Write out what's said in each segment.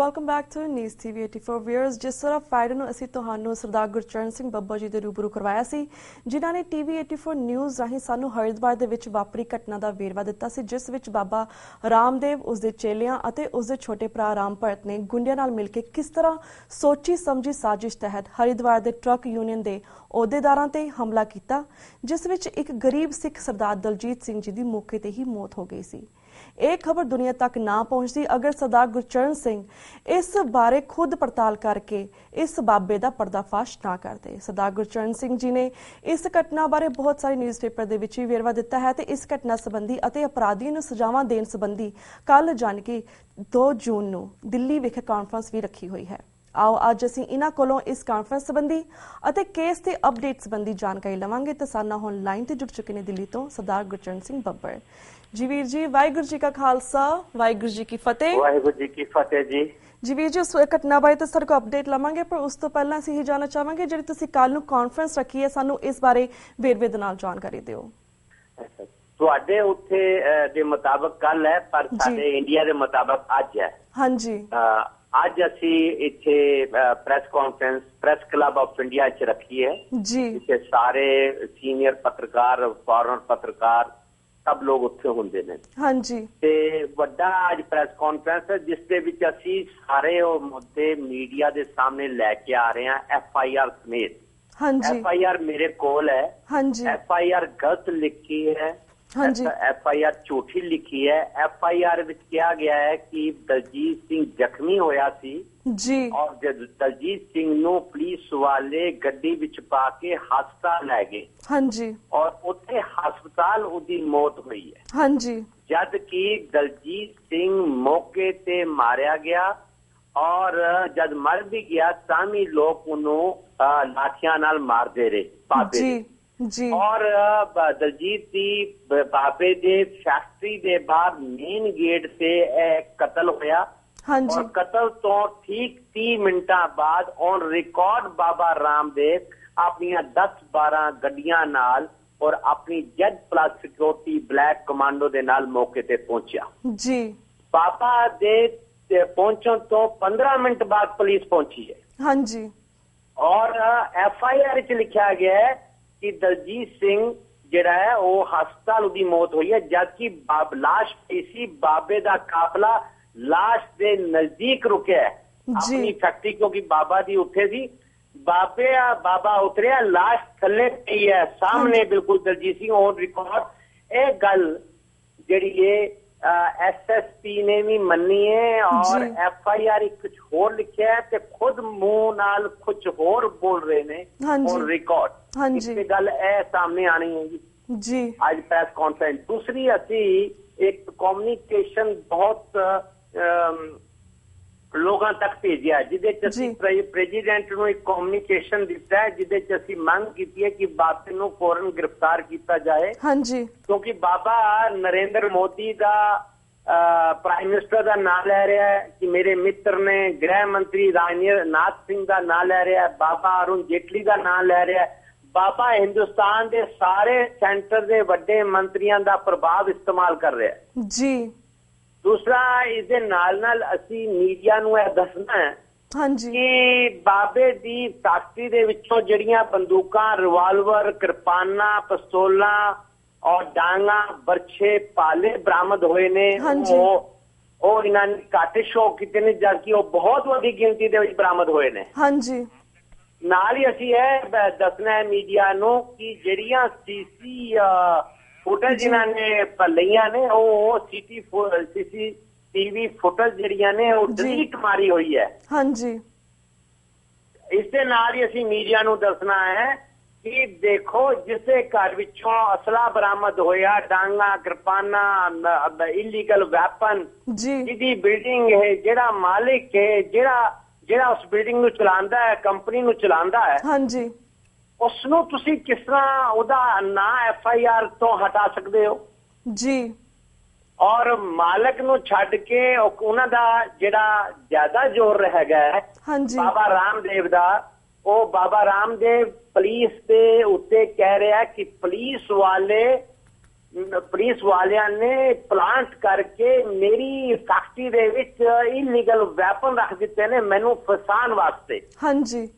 Welcome back to news TV 84 viewers. ਜਿਸ ਤਰ੍ਹਾਂ Friday ਨੂੰ ਅਸੀਂ ਤੁਹਾਨੂੰ ਸਰਦਾਰ ਗੁਰਚਰਨ ਸਿੰਘ ਬੱਬਾ ਜੀ ਦੇ ਰੂਬਰੂ ਕਰਵਾਇਆ ਸੀ, ਜਿਨ੍ਹਾਂ ਨੇ TV 84 ਨਿਊਜ਼ ਰਾਹੀਂ ਸਾਨੂੰ ਹਰਿਦੁਆਰ ਦੇ ਵਿੱਚ ਵਾਪਰੀ ਘਟਨਾ ਦਾ ਵੇਰਵਾ ਦਿੱਤਾ ਸੀ, ਜਿਸ ਵਿੱਚ ਬਾਬਾ ਰਾਮਦੇਵ, ਉਸਦੇ ਚੇਲਿਆਂ ਅਤੇ ਉਸਦੇ ਛੋਟੇ ਭਰਾ ਰਾਮ ਭਗਤ ਨੇ ਗੁੰਡਿਆਂ ਨਾਲ ਮਿਲ ਕੇ ਕਿਸ ਤਰ੍ਹਾਂ ਸੋਚੀ ਸਮਝੀ ਸਾਜ਼ਿਸ਼ ਤਹਿਤ ਹਰਿਦੁਆਰ ਦੇ ਟਰੱਕ ਯੂਨੀਅਨ ਦੇ ਅਹੁਦੇਦਾਰਾਂ ਤੇ ਹਮਲਾ ਕੀਤਾ, ਜਿਸ ਵਿੱਚ ਇੱਕ ਗਰੀਬ ਸਿੱਖ ਸਰਦਾਰ ਦਲਜੀਤ ਸਿੰਘ ਜੀ ਦੀ ਮੌਕੇ ਤੇ ਹੀ ਮੌਤ ਹੋ ਗਈ ਸੀ। ਇਹ ਖਬਰ ਦੁਨੀਆ ਤੱਕ ਨਾ ਪਹੁੰਚਦੀ ਅਗਰ ਸਰਦਾਰ ਗੁਰਚਰਨ ਸਿੰਘ ਇਸ ਬਾਰੇ ਖੁਦ ਪੜਤਾਲ ਕਰਕੇ ਇਸ ਬਾਬੇ ਦਾ ਪਰਦਾਫਾਸ਼ ਨਾ ਕਰਦੇ। ਸਰਦਾਰ ਗੁਰਚਰਨ ਸਿੰਘ ਜੀ ਨੇ ਇਸ ਘਟਨਾ ਬਾਰੇ ਬਹੁਤ ਸਾਰੇ ਨਿਊਜ਼ਪੇਪਰ ਦੇ ਵਿੱਚ ਵੀ ਵੇਰਵਾ ਦਿੱਤਾ ਹੈ ਤੇ ਇਸ ਘਟਨਾ ਸੰਬੰਧੀ ਅਤੇ ਅਪਰਾਧੀਆਂ ਨੂੰ ਸਜ਼ਾਵਾਂ ਦੇਣ ਸੰਬੰਧੀ ਕੱਲ ਜਾਣੀ ਕਿ 2 ਜੂਨ ਨੂੰ ਦਿੱਲੀ ਵਿਖੇ ਕਾਨਫਰੰਸ ਵੀ ਰੱਖੀ ਹੋਈ ਹੈ। ਆਓ ਅੱਜ ਅਸੀਂ ਇਹਨਾਂ ਕੋਲੋਂ ਇਸ ਕਾਨਫਰੰਸ ਸੰਬੰਧੀ ਅਤੇ ਕੇਸ ਤੇ ਅਪਡੇਟ ਸੰਬੰਧੀ ਜਾਣਕਾਰੀ ਲਵਾਂਗੇ। ਤੇ ਸਾਡੇ ਨਾਲ ਹੁਣ ਲਾਈਨ ਤੇ ਜੁੜ ਚੁੱਕੇ ਨੇ ਦਿੱਲੀ ਤੋਂ ਸਰਦਾਰ ਗੁਰਚਰਨ ਸਿੰਘ ਬੱਬਰ ਜੀ। ਵੀਰ ਜੀ, ਵਾਹਿਗੁਰੂ ਜੀ ਕਾ ਖਾਲਸਾ, ਵਾਹਿਗੁਰੂ ਜੀ ਕੀ ਫਤਿਹ। ਵਾਹਿਗੁਰੂ ਜੀ ਕੀ ਫਤਿਹ ਜੀ। ਜੀ ਵੀਰ ਜੀ, ਉਸ ਘਟਨਾ ਬਾਰੇ ਤਾਂ ਸਾਡੇ ਕੋਲ ਅਪਡੇਟ ਲਵਾਂਗੇ, ਪਰ ਉਸ ਤੋਂ ਪਹਿਲਾਂ ਅਸੀਂ ਇਹ ਜਾਣਨਾ ਚਾਹਾਂਗੇ ਜਿਹੜੀ ਤੁਸੀਂ ਕੱਲ ਨੂੰ ਕਾਨਫਰੰਸ ਰੱਖੀ ਹੈ, ਸਾਨੂੰ ਇਸ ਬਾਰੇ ਵੇਰਵੇ ਦੇ ਨਾਲ ਜਾਣਕਾਰੀ ਦਿਓ। ਤੁਹਾਡੇ ਉੱਥੇ ਦੇ ਮੁਤਾਬਕ ਕੱਲ ਹੈ, ਪਰ ਸਾਡੇ ਇੰਡੀਆ ਦੇ ਮੁਤਾਬਕ ਅੱਜ ਹੈ। ਹਾਂਜੀ। ਅੱਜ ਅਸੀਂ ਇੱਥੇ press conference press club of India 'ਚ ਰੱਖੀ ਹੈ ਜੀ, ਜਿੱਥੇ ਸਾਰੇ ਸੀਨੀਅਰ ਪੱਤਰਕਾਰ, ਫੋਰਨ ਪੱਤਰਕਾਰ ਸਭ ਲੋਕ ਉੱਥੇ ਹੁੰਦੇ ਨੇ। ਹਾਂਜੀ। ਤੇ ਵੱਡਾ ਅੱਜ ਪ੍ਰੈਸ ਕਾਨਫਰੰਸ ਹੈ ਜਿਸ ਦੇ ਵਿੱਚ ਅਸੀਂ ਸਾਰੇ ਉਹ ਮੁੱਦੇ ਮੀਡੀਆ ਦੇ ਸਾਹਮਣੇ ਲੈ ਕੇ ਆ ਰਹੇ ਹਾਂ, FIR ਸਮੇਤ। ਹਾਂਜੀ। FIR ਮੇਰੇ ਕੋਲ ਹੈ। ਹਾਂਜੀ। FIR ਗਲਤ ਲਿਖੀ ਹੈ। ਹਾਂਜੀ। FIR ਝੂਠੀ ਲਿਖੀ ਹੈ। FIR ਵਿੱਚ ਕਿਹਾ ਗਿਆ ਹੈ ਕਿ ਦਲਜੀਤ ਸਿੰਘ ਜ਼ਖਮੀ ਹੋਇਆ ਸੀ ਜੀ, ਔਰ ਦਲਜੀਤ ਸਿੰਘ ਨੂੰ ਪੁਲਿਸ ਵਾਲੇ ਗੱਡੀ ਵਿੱਚ ਪਾ ਕੇ ਹਸਪਤਾਲ ਲੈ ਗਏ। ਹਾਂਜੀ। ਔਰ ਉੱਥੇ ਹਸਪਤਾਲ ਉਹਦੀ ਮੌਤ ਹੋਈ ਹੈ। ਹਾਂਜੀ। ਜਦ ਕਿ ਦਲਜੀਤ ਸਿੰਘ ਮੌਕੇ ਤੇ ਮਾਰਿਆ ਗਿਆ, ਔਰ ਜਦ ਮਰ ਵੀ ਗਿਆ ਤਾਂ ਵੀ ਲੋਕ ਉਹਨੂੰ ਲਾਠੀਆਂ ਨਾਲ ਮਾਰਦੇ ਰਹੇ ਬਾਬੇ ਜੀ ਜੀ। ਔਰ ਦਲਜੀਤ ਦੀ ਬਾਬੇ ਦੇ ਫੈਕਟਰੀ ਦੇ ਬਾਹਰ ਮੇਨ ਗੇਟ ਤੇ ਕਤਲ ਹੋਇਆ। ਹਾਂਜੀ। ਔਰ ਕਤਲ ਤੋਂ ਠੀਕ 30 ਮਿੰਟਾਂ ਬਾਅਦ ਔਨ ਰਿਕਾਰਡ ਬਾਬਾ ਰਾਮਦੇਵ ਆਪਣੀਆਂ 10-12 ਗੱਡੀਆਂ ਨਾਲ ਔਰ ਆਪਣੀ Z+ ਸਿਕਿਉਰਿਟੀ ਬਲੈਕ ਕਮਾਂਡੋ ਦੇ ਨਾਲ ਮੌਕੇ ਤੇ ਪਹੁੰਚਿਆ ਜੀ। ਬਾਬਾ ਦੇ ਪਹੁੰਚਣ ਤੋਂ 15 ਮਿੰਟ ਬਾਅਦ ਪੁਲਿਸ ਪਹੁੰਚੀ ਹੈ। ਹਾਂਜੀ। ਔਰ FIR 'ਚ ਲਿਖਿਆ ਗਿਆ ਹੈ ਕਿ ਦਲਜੀਤ ਸਿੰਘ ਜਿਹੜਾ ਹੈ ਉਹ ਹਸਪਤਾਲ ਉਹਦੀ ਮੌਤ ਹੋਈ ਹੈ, ਜਦਕਿ ਲਾਸ਼ ਪਈ ਸੀ। ਬਾਬੇ ਦਾ ਕਾਫਲਾ ਲਾਸ਼ ਦੇ ਨਜ਼ਦੀਕ ਰੁਕਿਆ ਆਪਣੀ ਫੈਕਟਰੀ, ਕਿਉਂਕਿ ਬਾਬਾ ਦੀ ਉੱਥੇ ਸੀ। ਬਾਬਾ ਉਤਰਿਆ, ਲਾਸ਼ ਥੱਲੇ ਪਈ ਹੈ ਸਾਹਮਣੇ ਬਿਲਕੁਲ ਦਲਜੀਤ ਸਿੰਘ ਔਨ ਰਿਕਾਰਡ। ਇਹ ਗੱਲ ਜਿਹੜੀ ਹੈ SSP ਨੇ ਵੀ ਮੰਨੀ ਹੈ, ਔਰ FIR ਕੁਝ ਹੋਰ ਲਿਖਿਆ ਹੈ ਤੇ ਖੁਦ ਮੂੰਹ ਨਾਲ ਕੁਝ ਹੋਰ ਬੋਲ ਰਹੇ ਨੇ ਔਨ ਰਿਕਾਰਡ। ਇਹ ਗੱਲ ਇਹ ਸਾਹਮਣੇ ਆਣੀ ਹੈ ਜੀ ਅੱਜ ਪ੍ਰੈਸ ਕਾਨਫਰੰਸ। ਦੂਸਰੀ, ਅਸੀਂ ਇੱਕ ਕਮਿਊਨੀਕੇਸ਼ਨ ਬਹੁਤ ਲੋਕਾਂ ਤੱਕ ਭੇਜਿਆ, ਜਿਹਦੇ ਚ ਅਸੀਂ ਪ੍ਰੈਜ਼ੀਡੈਂਟ ਨੂੰ ਇੱਕ ਕਮਿਊਨੀਕੇਸ਼ਨ ਦਿੱਤਾ ਹੈ, ਜਿਹਦੇ ਚ ਅਸੀਂ ਮੰਗ ਕੀਤੀ ਹੈ ਕਿ ਬਾਬੇ ਨੂੰ ਫੌਰਨ ਗ੍ਰਿਫਤਾਰ ਕੀਤਾ ਜਾਏ। ਹਾਂਜੀ। ਕਿਉਂਕਿ ਬਾਬਾ ਨਰਿੰਦਰ ਮੋਦੀ ਦਾ ਪ੍ਰਾਈਮ ਮਿਨਿਸਟਰ ਦਾ ਨਾਂ ਲੈ ਰਿਹਾ ਹੈ, ਕਿ ਮੇਰੇ ਮਿੱਤਰ ਨੇ ਗ੍ਰਹਿ ਮੰਤਰੀ ਰਾਜਨਾਥ ਸਿੰਘ ਦਾ ਨਾਂ ਲੈ ਰਿਹਾ ਹੈ, ਬਾਬਾ ਅਰੁਣ ਜੇਟਲੀ ਦਾ ਨਾਂ ਲੈ ਰਿਹਾ ਹੈ। ਬਾਬਾ ਹਿੰਦੁਸਤਾਨ ਦੇ ਸਾਰੇ ਸੈਂਟਰ ਦੇ ਵੱਡੇ ਮੰਤਰੀਆਂ ਦਾ ਪ੍ਰਭਾਵ ਇਸਤੇਮਾਲ ਕਰ ਰਿਹਾ ਹੈ ਜੀ। ਦੂਸਰਾ, ਇਸ ਦੇ ਨਾਲ ਨਾਲ ਅਸੀਂ ਮੀਡੀਆ ਨੂੰ ਇਹ ਦੱਸਣਾ ਹੈ ਕਿ ਬਾਬੇ ਦੀ ਫੈਕਟਰੀ ਦੇ ਵਿੱਚੋਂ ਜਿਹੜੀਆਂ ਬੰਦੂਕਾਂ, ਰਿਵਾਲਵਰ, ਕਿਰਪਾਨਾਂ, ਪਿਸਤੌਲਾਂ ਔਰ ਡਾਂਗਾ, ਬਰਛੇ, ਪਾਲੇ ਬਰਾਮਦ ਹੋਏ ਨੇ, ਉਹ ਇਹਨਾਂ ਨੇ ਘੱਟ ਸ਼ੋਅ ਕੀਤੇ ਨੇ, ਜਦਕਿ ਉਹ ਬਹੁਤ ਵੱਡੀ ਗਿਣਤੀ ਦੇ ਵਿੱਚ ਬਰਾਮਦ ਹੋਏ ਨੇ। ਹਾਂਜੀ। ਨਾਲ ਹੀ ਅਸੀਂ ਇਹ ਦੱਸਣਾ ਹੈ ਮੀਡੀਆ ਨੂੰ ਕਿ ਜਿਹੜੀਆਂ CC ਫੁਟੇਜ ਜਿਨ੍ਹਾਂ ਨੇ ਲਈਆਂ ਨੇ, ਉਹ CCTV ਫੁਟੇਜ ਜਿਹੜੀਆਂ ਨੇ ਉਹ ਡਿਲੀਟ ਮਾਰੀ ਹੋਈ ਹੈ। ਹਾਂਜੀ। ਇਸ ਦੇ ਨਾਲ ਹੀ ਅਸੀਂ ਮੀਡੀਆ ਨੂੰ ਦੱਸਣਾ ਹੈ ਕਿ ਦੇਖੋ, ਜਿਸੇ ਘਰ ਵਿੱਚੋਂ ਅਸਲਾ ਬਰਾਮਦ ਹੋਇਆ, ਡਾਂਗਾ, ਕਿਰਪਾਨਾਂ, ਇਲੀਗਲ ਵੈਪਨ, ਜਿਹਦੀ ਬਿਲਡਿੰਗ ਹੈ, ਜਿਹੜਾ ਮਾਲਿਕ ਹੈ, ਜਿਹੜਾ ਉਸ ਬਿਲਡਿੰਗ ਨੂੰ ਚਲਾਉਂਦਾ ਹੈ, ਕੰਪਨੀ ਨੂੰ ਚਲਾਉਂਦਾ ਹੈ, ਹਾਂਜੀ, ਉਸ ਨੂੰ ਤੁਸੀਂ ਕਿਸ ਤਰ੍ਹਾਂ ਉਹਦਾ ਨਾਂ FIR ਤੋਂ ਹਟਾ ਸਕਦੇ ਹੋ ਜੀ। ਔਰ ਮਾਲਕ ਨੂੰ ਛੱਡ ਕੇ ਉਹਨਾਂ ਦਾ ਜਿਹੜਾ ਜ਼ਿਆਦਾ ਜ਼ੋਰ ਹੈਗਾ ਹੈ ਬਾਬਾ ਰਾਮਦੇਵ ਦਾ, ਉਹ ਬਾਬਾ ਰਾਮਦੇਵ ਪੁਲਿਸ ਦੇ ਉੱਤੇ ਕਹਿ ਰਿਹਾ ਕਿ ਪੁਲਿਸ ਵਾਲੇ ਪੁਲਿਸ ਵਾਲਿਆਂ ਨੇ ਪਲਾਂਟ ਕਰਕੇ ਮੇਰੀ ਫੈਕਟਰੀ ਦੇ ਵਿੱਚ ਇਲੀਗਲ ਵੈਪਨ ਰੱਖ ਦਿੱਤੇ ਨੇ ਮੈਨੂੰ ਫਸਾਉਣ ਵਾਸਤੇ। ਹਾਂਜੀ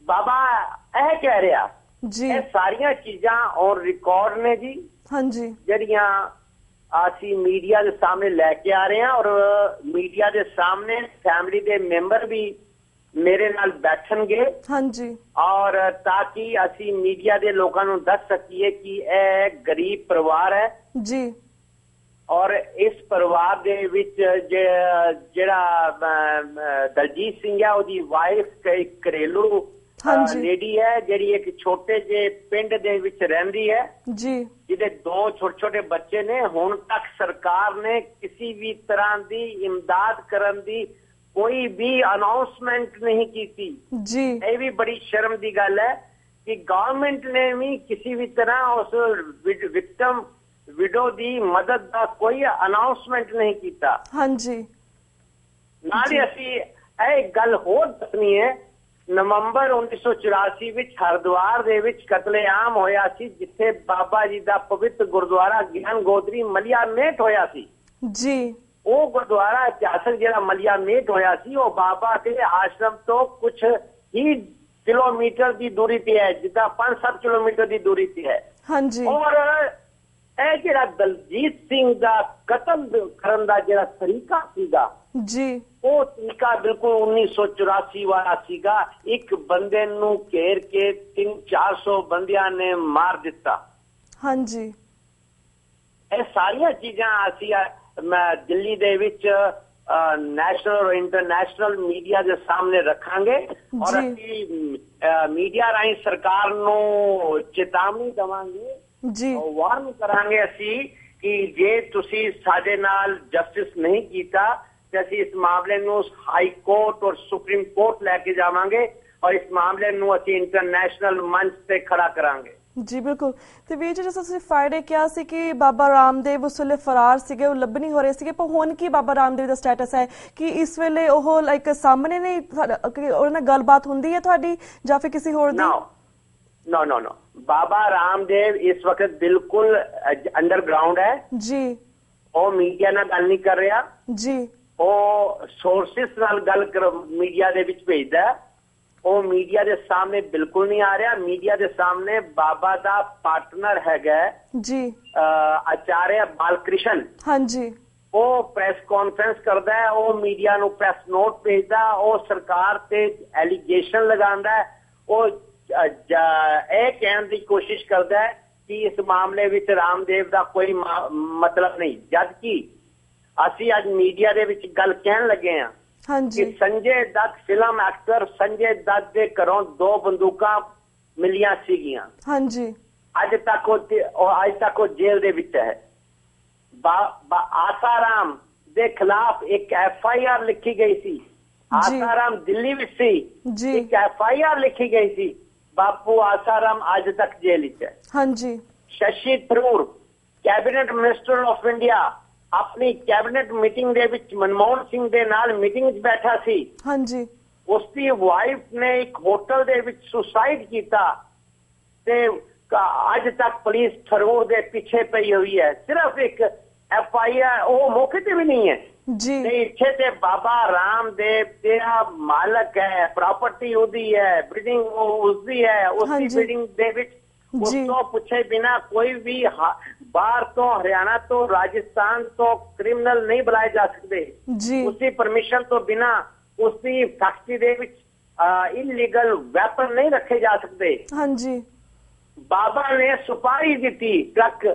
ਬਾਬਾ ਇਹ ਕਹਿ ਰਿਹਾ ਜੀ, ਇਹ ਸਾਰੀਆਂ ਚੀਜ਼ਾਂ ਔਰ ਰਿਕਾਰਡ ਨੇ ਜੀ। ਹਾਂਜੀ, ਜਿਹੜੀਆਂ ਅਸੀਂ ਮੀਡੀਆ ਦੇ ਸਾਹਮਣੇ ਲੈ ਕੇ ਆ ਰਹੇ ਹਾਂ ਔਰ ਮੀਡੀਆ ਦੇ ਸਾਹਮਣੇ ਫੈਮਿਲੀ ਦੇ ਮੈਂਬਰ ਵੀ ਮੇਰੇ ਨਾਲ ਬੈਠਣਗੇ। ਹਾਂਜੀ, ਔਰ ਤਾਂ ਕਿ ਅਸੀਂ ਮੀਡੀਆ ਦੇ ਲੋਕਾਂ ਨੂੰ ਦੱਸ ਸਕੀਏ ਕਿ ਇਹ ਗਰੀਬ ਪਰਿਵਾਰ ਹੈ ਜੀ ਔਰ ਇਸ ਪਰਿਵਾਰ ਦੇ ਵਿੱਚ ਜਿਹੜਾ ਦਲਜੀਤ ਸਿੰਘ ਹੈ ਉਹਦੀ ਵਾਈਫ ਇੱਕ ਘਰੇਲੂ ਲੇਡੀ ਹੈ ਜਿਹੜੀ ਇੱਕ ਛੋਟੇ ਜਿਹੇ ਪਿੰਡ ਦੇ ਵਿੱਚ ਰਹਿੰਦੀ ਹੈ ਜੀ, ਜਿਹਦੇ 2 ਛੋਟੇ ਬੱਚੇ ਨੇ। ਹੁਣ ਤੱਕ ਸਰਕਾਰ ਨੇ ਕਿਸੇ ਵੀ ਤਰ੍ਹਾਂ ਦੀ ਇਮਦਾਦ ਕਰਨ ਦੀ ਕੋਈ ਵੀ ਅਨਾਉਂਸਮੈਂਟ ਨਹੀਂ ਕੀਤੀ ਜੀ। ਇਹ ਵੀ ਬੜੀ ਸ਼ਰਮ ਦੀ ਗੱਲ ਹੈ ਕਿ ਗਵਰਨਮੈਂਟ ਨੇ ਵੀ ਕਿਸੇ ਵੀ ਤਰ੍ਹਾਂ ਉਸ ਵਿਕਟਮ ਵਿਡੋ ਦੀ ਮਦਦ ਦਾ ਕੋਈ ਅਨਾਉਂਸਮੈਂਟ ਨਹੀਂ ਕੀਤਾ। ਹਾਂਜੀ, ਨਾਲ ਹੀ ਅਸੀਂ ਇਹ ਗੱਲ ਹੋਰ ਦੱਸਣੀ ਹੈ, ਨਵੰਬਰ 1984 ਵਿੱਚ ਹਰਿਦੁਆਰ ਦੇ ਵਿੱਚ ਕਤਲੇਆਮ ਹੋਇਆ ਸੀ ਜਿੱਥੇ ਬਾਬਾ ਜੀ ਦਾ ਪਵਿੱਤਰ ਗੁਰਦੁਆਰਾ ਗਿਆਨ ਗੋਦਰੀ ਮਲਿਆ ਮੇਟ ਹੋਇਆ ਸੀ ਜੀ। ਉਹ ਗੁਰਦੁਆਰਾ ਇਤਿਹਾਸਕ ਜਿਹੜਾ ਮਲਿਆ ਮੇਟ ਹੋਇਆ ਸੀ ਉਹ ਬਾਬਾ ਦੇ ਆਸ਼ਰਮ ਤੋਂ ਕੁਝ ਹੀ ਕਿਲੋਮੀਟਰ ਦੀ ਦੂਰੀ ਤੇ ਹੈ, ਜਿੱਦਾਂ 5-7 ਕਿਲੋਮੀਟਰ ਦੀ ਦੂਰੀ ਤੇ ਹੈ। ਹਾਂਜੀ, ਔਰ ਇਹ ਜਿਹੜਾ ਦਲਜੀਤ ਸਿੰਘ ਦਾ ਕਤਲ ਕਰਨ ਦਾ ਜਿਹੜਾ ਤਰੀਕਾ ਸੀਗਾ ਜੀ, ਉਹ ਤਰੀਕਾ ਬਿਲਕੁਲ 1984 ਵਾਲਾ ਸੀਗਾ। ਇੱਕ ਬੰਦੇ ਨੂੰ ਘੇਰ ਕੇ 300-400 ਬੰਦਿਆਂ ਨੇ ਮਾਰ ਦਿੱਤਾ। ਹਾਂਜੀ, ਇਹ ਸਾਰੀਆਂ ਚੀਜ਼ਾਂ ਅਸੀਂ ਦਿੱਲੀ ਦੇ ਵਿੱਚ ਨੈਸ਼ਨਲ ਔਰ ਇੰਟਰਨੈਸ਼ਨਲ ਮੀਡੀਆ ਦੇ ਸਾਹਮਣੇ ਰੱਖਾਂਗੇ ਔਰ ਅਸੀਂ ਮੀਡੀਆ ਰਾਹੀਂ ਸਰਕਾਰ ਨੂੰ ਚੇਤਾਵਨੀ ਦੇਵਾਂਗੇ ਜੀ, ਵਾਰਨ ਕਰਾਂਗੇ ਅਸੀਂ ਕਿ ਜੇ ਤੁਸੀਂ ਸਾਡੇ ਨਾਲ ਜਸਟਿਸ ਨਹੀਂ ਕੀਤਾ ਤੇ ਅਸੀਂ ਇਸ ਮਾਮਲੇ ਨੂੰ ਹਾਈ ਕੋਰਟ ਔਰ ਸੁਪਰੀਮ ਕੋਰਟ ਲੈ ਕੇ ਜਾਵਾਂਗੇ ਔਰ ਇਸ ਮਾਮਲੇ ਨੂੰ ਅਸੀਂ ਇੰਟਰਨੈਸ਼ਨਲ ਮੰਚ ਤੇ ਖੜਾ ਕਰਾਂਗੇ ਜੀ। ਬਿਲਕੁਲ। ਤੇ ਵੀਰ ਜੀ, ਜਿਸ ਤੁਸੀਂ ਫਰਾਈਡੇ ਕਿਹਾ ਸੀ ਕਿ ਬਾਬਾ ਰਾਮਦੇਵ ਉਸ ਵੇਲੇ ਫਰਾਰ ਸੀਗੇ, ਉਹ ਲੱਭ ਨਹੀਂ ਹੋ ਰਹੇ ਸੀਗੇ, ਪਰ ਹੁਣ ਕੀ ਬਾਬਾ ਰਾਮਦੇਵ ਦਾ ਸਟੇਟਸ ਹੈ ਕਿ ਇਸ ਵੇਲੇ ਉਹ ਲਾਈਕ ਸਾਹਮਣੇ ਨਹੀਂ, ਉਹਨਾਂ ਨਾਲ ਗੱਲਬਾਤ ਹੁੰਦੀ ਹੈ ਤੁਹਾਡੀ ਜਾਂ ਫਿਰ ਕਿਸੇ ਹੋਰ ਦੀ? ਨੋ ਬਾਬਾ ਰਾਮਦੇਵ ਇਸ ਵਕਤ ਬਿਲਕੁਲ ਅੰਡਰਗਰਾਉਂਡ ਹੈ ਜੀ। ਉਹ ਮੀਡੀਆ ਨਾਲ ਗੱਲ ਨਹੀਂ ਕਰ ਰਿਹਾ ਜੀ, ਉਹ ਸੋਰਸਿਸ ਨਾਲ ਗੱਲ ਮੀਡੀਆ ਦੇ ਵਿੱਚ ਭੇਜਦਾ। ਉਹ ਮੀਡੀਆ ਦੇ ਸਾਹਮਣੇ ਬਿਲਕੁਲ ਨਹੀਂ ਆ ਰਿਹਾ। ਮੀਡੀਆ ਦੇ ਸਾਹਮਣੇ ਬਾਬਾ ਦਾ ਪਾਰਟਨਰ ਹੈਗਾ ਜੀ ਆਚਾਰਿਆ ਬਾਲਕ੍ਰਿਸ਼ਨ। ਹਾਂਜੀ, ਉਹ ਪ੍ਰੈਸ ਕਾਨਫਰੰਸ ਕਰਦਾ ਹੈ, ਉਹ ਮੀਡੀਆ ਨੂੰ ਪ੍ਰੈਸ ਨੋਟ ਭੇਜਦਾ, ਉਹ ਸਰਕਾਰ ਤੇ ਐਲੀਗੇਸ਼ਨ ਲਗਾਉਂਦਾ ਹੈ, ਉਹ ਇਹ ਕਹਿਣ ਦੀ ਕੋਸ਼ਿਸ਼ ਕਰਦਾ ਹੈ ਕਿ ਇਸ ਮਾਮਲੇ ਵਿੱਚ ਰਾਮਦੇਵ ਦਾ ਕੋਈ ਮਤਲਬ ਨਹੀਂ, ਜਦਕਿ ਅਸੀਂ ਅੱਜ ਮੀਡੀਆ ਦੇ ਵਿੱਚ ਗੱਲ ਕਹਿਣ ਲੱਗੇ ਹਾਂ ਕਿ ਸੰਜੇ ਦੱਤ ਫਿਲਮ ਐਕਟਰ ਸੰਜੇ ਦੱਤ ਦੇ ਘਰੋਂ 2 ਬੰਦੂਕਾਂ ਮਿਲੀਆਂ ਸੀਗੀਆਂ। ਹਾਂਜੀ, ਅੱਜ ਤੱਕ ਉਹ ਜੇਲ੍ਹ ਦੇ ਵਿੱਚ ਹੈ। ਆਸਾਰਾਮ ਦੇ ਖਿਲਾਫ ਇੱਕ FIR ਲਿਖੀ ਗਈ ਸੀ। ਆਸਾਰਾਮ ਦਿੱਲੀ ਵਿੱਚ ਸੀ, ਇੱਕ FIR ਲਿਖੀ ਗਈ ਸੀ। ਬਾਪੂ ਆਸਾਰਾਮ ਅੱਜ ਤੱਕ ਜੇਲ੍ਹ ਵਿੱਚ ਹੈ। ਹਾਂਜੀ, Shashi Tharoor cabinet minister of India ਆਪਣੀ ਕੈਬਨਿਟ ਮੀਟਿੰਗ ਦੇ ਵਿੱਚ ਮਨਮੋਹਨ ਸਿੰਘ ਦੇ ਨਾਲ ਮੀਟਿੰਗ ਵਿੱਚ ਬੈਠਾ ਸੀ। ਹਾਂਜੀ, ਉਸ ਦੀ ਵਾਈਫ ਨੇ ਇੱਕ ਹੋਟਲ ਦੇ ਵਿੱਚ ਸੁਸਾਈਡ ਕੀਤਾ ਤੇ ਅੱਜ ਤੱਕ ਪੁਲਿਸ ਥਰੂਰ ਦੇ ਪਿੱਛੇ ਪਈ ਹੋਈ ਹੈ। ਸਿਰਫ ਇੱਕ FIR ਉਹ ਮੌਕੇ ਤੇ ਵੀ ਨਹੀਂ ਹੈ ਜੀ। ਤੇ ਇੱਥੇ ਤੇ ਬਾਬਾ ਰਾਮਦੇਵ ਜਿਹੜਾ ਮਾਲਕ ਹੈ, ਪ੍ਰਾਪਰਟੀ ਉਹਦੀ ਹੈ, ਬਿਲਡਿੰਗ ਉਸਦੀ ਹੈ, ਉਸਦੀ ਬਿਲਡਿੰਗ ਦੇ ਵਿੱਚ ਉਸ ਤੋਂ ਪੁੱਛੇ ਬਿਨਾ ਕੋਈ ਵੀ ਬਾਹਰ ਤੋਂ ਹਰਿਆਣਾ ਤੋਂ ਰਾਜਸਥਾਨ ਤੋਂ ਕ੍ਰਿਮੀਨਲ ਨਹੀਂ ਬੁਲਾਏ ਜਾ ਸਕਦੇ। ਉਸਦੀ ਪਰਮਿਸ਼ਨ ਤੋਂ ਬਿਨਾ ਉਸਦੀ ਫੈਕਟਰੀ ਦੇ ਵਿੱਚ ਇਲੀਗਲ ਵੈਪਨ ਨਹੀਂ ਰੱਖੇ ਜਾ ਸਕਦੇ। ਹਾਂਜੀ, ਬਾਬਾ ਨੇ ਸੁਪਾਰੀ ਦਿੱਤੀ ਟਰੱਕ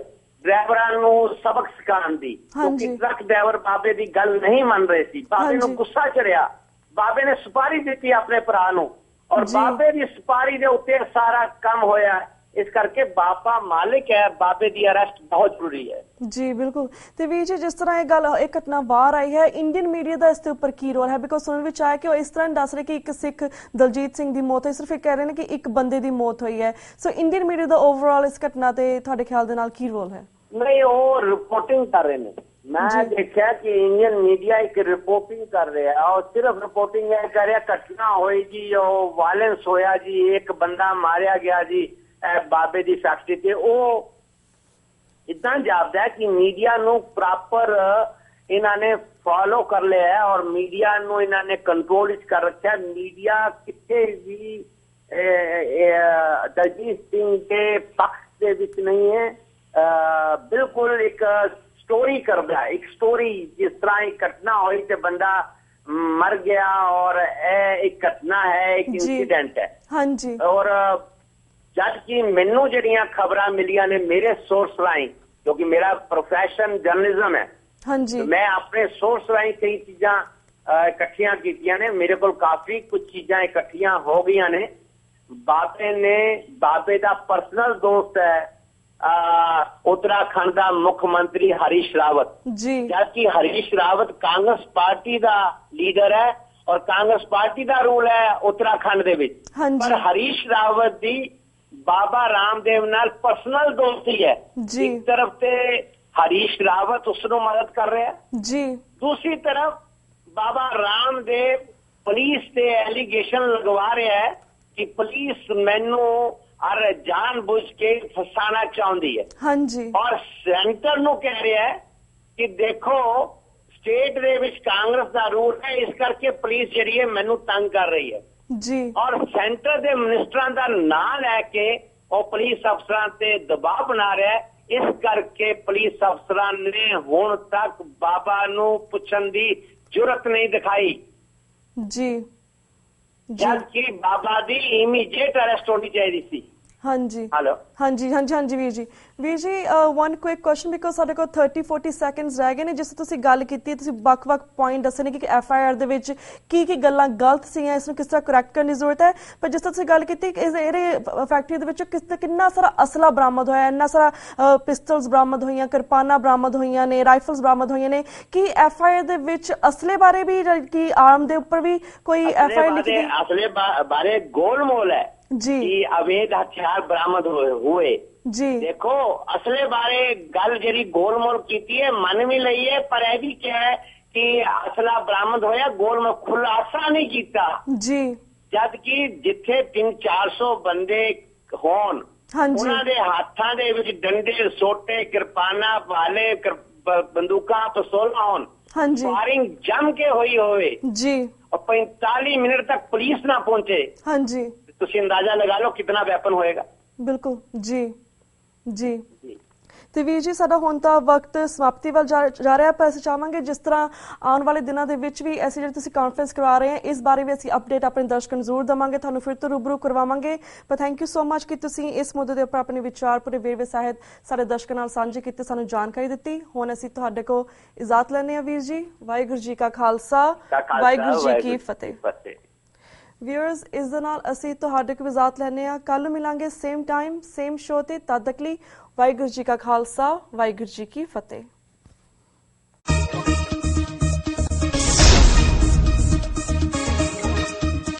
ਡਰਾਈਵਰਾਂ ਨੂੰ ਸਬਕ ਸਿਖਾਉਣ ਦੀ, ਕਿਉਂਕਿ ਟਰੱਕ ਡਰਾਈਵਰ ਬਾਬੇ ਦੀ ਗੱਲ ਨਹੀਂ ਮੰਨ ਰਹੇ ਸੀ। ਬਾਬੇ ਨੂੰ ਗੁੱਸਾ ਚੜਿਆ, ਬਾਬੇ ਨੇ ਸੁਪਾਰੀ ਦਿੱਤੀ ਆਪਣੇ ਭਰਾ ਨੂੰ ਔਰ ਬਾਬੇ ਦੀ ਸੁਪਾਰੀ ਦੇ ਉੱਤੇ ਸਾਰਾ ਕੰਮ ਹੋਇਆ। ਇਸ ਕਰਕੇ ਬਾਬਾ ਮਾਲਿਕ ਹੈ, ਬਾਬੇ ਦੀ ਅਰੈਸਟ ਬਹੁਤ ਜ਼ਰੂਰੀ ਹੈ ਜੀ। ਬਿਲਕੁਲ। ਤੇ ਵੀਰ ਜੀ, ਜਿਸ ਤਰ੍ਹਾਂ ਇਹ ਘਟਨਾ ਬਾਹਰ ਆਈ ਹੈ, ਇੰਡੀਅਨ ਮੀਡੀਆ ਦਾ ਇਸ ਦੇ ਉੱਪਰ ਕੀ ਰੋਲ ਹੈ? ਬਿਕੋਜ਼ ਸੁਣਨ ਵਿੱਚ ਆਇਆ ਕਿ ਉਹ ਇਸ ਤਰ੍ਹਾਂ ਦੱਸ ਰਹੇ ਕਿ ਇੱਕ ਸਿੱਖ ਦਲਜੀਤ ਸਿੰਘ ਦੀ ਮੌਤ ਹੋਈ, ਸਿਰਫ ਇਹ ਕਹਿ ਰਹੇ ਨੇ ਕਿ ਇੱਕ ਬੰਦੇ ਦੀ ਮੌਤ ਹੋਈ ਹੈ। ਸੋ ਇੰਡੀਅਨ ਮੀਡੀਆ ਦਾ ਓਵਰਆਲ ਇਸ ਘਟਨਾ ਤੇ ਤੁਹਾਡੇ ਖਿਆਲ ਦੇ ਨਾਲ ਕੀ ਰੋਲ ਹੈ? ਨਹੀਂ, ਉਹ ਰਿਪੋਰਟਿੰਗ ਕਰ ਰਹੇ ਨੇ। ਮੈਂ ਦੇਖਿਆ ਕਿ ਇੰਡੀਅਨ ਮੀਡੀਆ ਇੱਕ ਰਿਪੋਰਟਿੰਗ ਕਰ ਰਿਹਾ ਔਰ ਸਿਰਫ ਰਿਪੋਰਟਿੰਗ ਇਹ ਕਰ ਰਿਹਾ ਘਟਨਾ ਹੋਈ ਜੀ, ਉਹ ਵਾਇਲੈਂਸ ਹੋਇਆ ਜੀ, ਇੱਕ ਬੰਦਾ ਮਾਰਿਆ ਗਿਆ ਜੀ ਬਾਬੇ ਦੀ ਫੈਕਟਰੀ ਤੇ। ਉਹ ਇਦਾਂ ਜਾਪਦਾ ਹੈ ਕਿ ਮੀਡੀਆ ਨੂੰ ਪ੍ਰੋਪਰ ਇਹਨਾਂ ਨੇ ਫੋਲੋ ਕਰ ਲਿਆ ਹੈ ਔਰ ਮੀਡੀਆ ਨੂੰ ਇਹਨਾਂ ਨੇ ਕੰਟਰੋਲ ਵਿੱਚ ਕਰ ਰੱਖਿਆ। ਮੀਡੀਆ ਕਿਤੇ ਵੀ ਦਲਜੀਤ ਸਿੰਘ ਦੇ ਪੱਖ ਦੇ ਵਿੱਚ ਨਹੀਂ ਹੈ। ਬਿਲਕੁਲ ਇੱਕ ਸਟੋਰੀ ਕਰਦਾ, ਇੱਕ ਸਟੋਰੀ ਜਿਸ ਤਰ੍ਹਾਂ ਇੱਕ ਘਟਨਾ ਹੋਈ ਤੇ ਬੰਦਾ ਮਰ ਗਿਆ ਔਰ ਇਹ ਇੱਕ ਘਟਨਾ ਹੈ, ਇੱਕ ਇੰਸੀਡੈਂਟ ਹੈ। ਹਾਂਜੀ। ਔਰ ਜਦ ਕਿ ਮੈਨੂੰ ਜਿਹੜੀਆਂ ਖਬਰਾਂ ਮਿਲੀਆਂ ਨੇ ਮੇਰੇ ਸੋਰਸ ਰਾਹੀਂ, ਕਿਉਂਕਿ ਮੇਰਾ ਪ੍ਰੋਫੈਸ਼ਨ ਜਰਨਲਿਜ਼ਮ ਹੈ, ਹਾਂਜੀ, ਮੈਂ ਆਪਣੇ ਸੋਰਸ ਰਾਹੀਂ ਕਈ ਚੀਜ਼ਾਂ ਇਕੱਠੀਆਂ ਕੀਤੀਆਂ ਨੇ। ਮੇਰੇ ਕੋਲ ਕਾਫੀ ਕੁਝ ਚੀਜ਼ਾਂ ਇਕੱਠੀਆਂ ਹੋ ਗਈਆਂ ਨੇ। ਬਾਬੇ ਦਾ ਪਰਸਨਲ ਦੋਸਤ ਹੈ उत्तराखंड का मुख्यमंत्री हरीश रावत जी, जबकि हरीश रावत कांग्रेस पार्टी का लीडर है और कांग्रेस पार्टी का रूल है उत्तराखंड दे विच। पर हरीश रावत दी बाबा रामदेव नाल पर्सनल दोस्ती है जी। एक तरफ से हरीश रावत उसनों मदद कर रहा है जी, दूसरी तरफ बाबा रामदेव पुलिस से एलिगेशन लगवा रहा है कि पुलिस मैनू और जानबूझ के फसाना चाहती है। हाँ जी। और सेंटर नु कह रहा है कि देखो स्टेट दे विच कांग्रेस दा रूल है, इस करके पुलिस जिहड़ी है मैनू तंग कर रही है जी। और सेंटर दे मिनिस्टरां दा नाम लैके और पुलिस अफसरां ते दबाव बना रहा है। इस करके पुलिस अफसरां ने हुण तक बाबा नू पुछण दी जुरत नहीं दिखाई जी, जबकि बाबा दी इमीडिएट अरेस्ट होनी चाहिए थी। हाँ जी। हेलो। हाँ जी Veer ji one quick question because साडे कोल 30-40 सैकेंड्स रह गए ने। जिस तुसीं गल कीती तुसीं ਵੱਖ-ਵੱਖ पॉइंट दसे ने कि FIR दे विच की गल्लां गलत सीआं, इस नूं किस तरह करैक्ट करने की जरूरत है। पर जिस तरह तुसीं गल कीती इहदे फैक्ट्री दे विच कितना सारा असला बरामद होया, इन्ना सारा पिस्टल्स बरामद होईयां, किरपानां बरामद होईयां ने, राइफल्स बरामद होईयां ने। कि FIR दे विच असले बारे भी कि आर्म दे उपर भी कोई FIR लिखी गई? असले बारे गोलमोल है जी, अवैध हथियार बरामद हुए जी। देखो असले बारे गल जी गोलमोल की है, मन भी लई है, पर यह भी क्या है कि असला बरामद होया, गोलमोल खुलासा नहीं किया जी। जबकि जिथे 300-400 बंदे होन उन्हां दे हाथां दे विच डंडे, सोटे, किरपाना, भाले, बंदूकां, पिस्तौलां होन, फायरिंग जम के हुई होवे जी और 45 मिनट तक पुलिस ना पहुंचे। हाँ जी, तुसीं अंदाजा लगा लो कितना वैपन होएगा। बिल्कुल जी जी। ਤੇ ਵੀਰ ਜੀ ਸਾਡਾ ਹੁਣ ਤਾਂ ਵਕਤ ਸਮਾਪਤੀ ਵੱਲ ਜਾ ਰਿਹਾ, ਪਰ ਅਸੀਂ ਚਾਹਾਂਗੇ ਜਿਸ ਤਰ੍ਹਾਂ ਆਉਣ ਵਾਲੇ ਦਿਨਾਂ ਦੇ ਵਿੱਚ ਵੀ ਐਸੀ ਜਿਹੜੀ ਤੁਸੀਂ ਕਾਨਫਰੰਸ ਕਰਵਾ ਰਹੇ ਹੋ ਇਸ ਬਾਰੇ ਵੀ ਅਸੀਂ ਅਪਡੇਟ ਆਪਣੇ ਦਰਸ਼ਕਾਂ ਨੂੰ ਜ਼ਰੂਰ ਦੇਵਾਂਗੇ, ਤੁਹਾਨੂੰ ਫਿਰ ਤੋਂ ਰੂਬਰੂ ਕਰਵਾਵਾਂਗੇ। ਪਰ ਥੈਂਕ ਯੂ ਸੋ ਮਚ ਕਿ ਤੁਸੀਂ ਇਸ ਮੁੱਦੇ ਦੇ ਉੱਪਰ ਆਪਣੇ ਵਿਚਾਰ ਪੂਰੇ ਵੇਰਵੇ ਸਹਿਤ ਸਾਡੇ ਦਰਸ਼ਕਾਂ ਨਾਲ ਸਾਂਝੇ ਕੀਤੇ, ਸਾਨੂੰ ਜਾਣਕਾਰੀ ਦਿੱਤੀ। ਹੁਣ ਅਸੀਂ ਤੁਹਾਡੇ ਕੋਲ ਇਜਾਜ਼ਤ ਲੈਂਦੇ ਹਾਂ ਵੀਰ ਜੀ। ਵਾਹਿਗੁਰੂ ਜੀ ਕਾ ਖਾਲਸਾ, ਵਾਹਿਗੁਰੂ ਜੀ ਕੀ ਫਤਿਹ। ਵਿਊਅਰਸ ਇਸ ਦੇ ਨਾਲ ਅਸੀਂ ਤੁਹਾਡੇ ਕੋਲ ਇਜਾਜ਼ਤ ਲੈਂਦੇ ਹਾਂ। ਕੱਲ੍ਹ ਮਿਲਾਂਗੇ ਸੇਮ ਟਾਈਮ ਸੇਮ ਸ਼ੋਅ ਤੇ। ਤਦ ਤੱਕ ਲਈ ਵਾਹਿਗੁਰੂ ਜੀ ਕਾ ਖਾਲਸਾ, ਵਾਹਿਗੁਰੂ ਜੀ ਕੀ ਫਤਿਹ।